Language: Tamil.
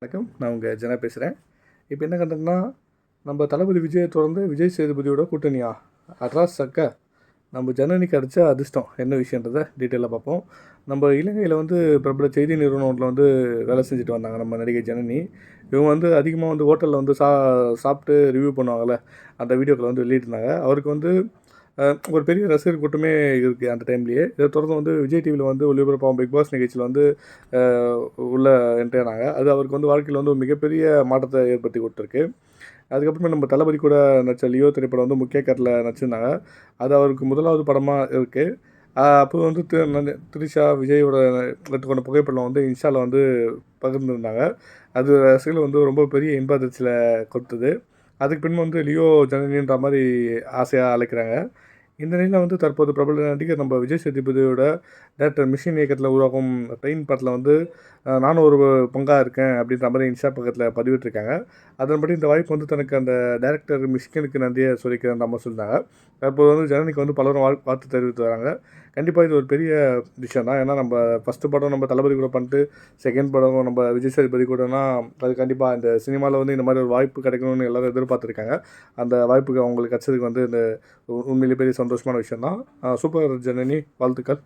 வணக்கம். நான் உங்கள் ஜனா பேசுகிறேன். இப்போ என்ன கண்டேன்னா, நம்ம தளபதி விஜயை தொடர்ந்து விஜய் சேதுபதியோட கூட்டணியா அட்ராஸ் சக்க நம்ம ஜனனிக்கு அடித்த அதிர்ஷ்டம் என்ன விஷயன்றதை டீட்டெயிலாக பார்ப்போம். நம்ம இலங்கையில் பிரபல செய்தி நிறுவனத்தில் வேலை செஞ்சுட்டு வந்தாங்க நம்ம நடிகை ஜனனி. இவங்க அதிகமாக ஹோட்டலில் சாப்பிட்டு ரிவ்யூ பண்ணுவாங்கள்ல, அந்த வீடியோக்களை வெளியிட்டிருந்தாங்க. அவருக்கு ஒரு பெரிய ரசிகர் கூட்டமே இருக்குது அந்த டைம்லேயே. இதை தொடர்ந்து விஜய் டிவியில் ஒளிபரப்பாகும் பிக் பாஸ் நிகழ்ச்சியில் உள்ளே என்ட்ரி ஆனாங்க. அது அவருக்கு வாழ்க்கையில் ஒரு மிகப்பெரிய மாற்றத்தை ஏற்படுத்தி கொடுத்துருக்கு. அதுக்கப்புறமே நம்ம தளபதி கூட நடித்த லியோ திரைப்படம் முக்கிய கரில் நடிச்சிருந்தாங்க. அது அவருக்கு முதலாவது படமாக இருக்குது. அப்போ த்ரிஷா விஜயோட எடுத்துக்கொண்ட புகைப்படம் இன்ஸ்டாவில் பகிர்ந்துருந்தாங்க. அது ரசிகர்கள் ரொம்ப பெரிய இன்ப அதிர்ச்சியில் கொடுத்தது. அதுக்கு பின் லியோ ஜனனின்ற மாதிரி ஆசையாக அழைக்கிறாங்க. இந்த நிலையில் தற்போது பிரபல நடிகர் நம்ம விஜய் சேதுபதியோட டேரக்டர் மிஷின் இயக்கத்தில் உருவாகும் ட்ரெயின் படத்தில் நானும் ஒரு பங்காக இருக்கேன் அப்படின்ற மாதிரி இன்ஸ்டா பக்கத்தில் பதிவிட்டிருக்காங்க. அதன்படி இந்த வாய்ப்பு தனக்கு அந்த டேரக்டர் மிஷ்கினுக்கு நன்றியை சொல்லிக்கிறேன்ற மாதிரி சொல்லிட்டாங்க. தற்போது ஜனனிக்கு பலரும் வாழ்த்து தெரிவித்து வராங்க. கண்டிப்பாக இது ஒரு பெரிய விஷயம் தான். ஏன்னா நம்ம ஃபஸ்ட்டு படம் நம்ம தளபதி கூட பண்ணிட்டு செகண்ட் படம் நம்ம விஜய் சேதுபதி கூடனா அது கண்டிப்பாக இந்த சினிமாவில் இந்த மாதிரி ஒரு வாய்ப்பு கிடைக்கணும்னு எல்லோரும் எதிர்பார்த்துருக்காங்க. அந்த வாய்ப்புக்கு அவங்களுக்கு கிடச்சதுக்கு இந்த உண்மையிலே பெரிய சந்தோஷமான விஷயம் தான். சூப்பர் ஜனனி, வாழ்த்துக்கள்.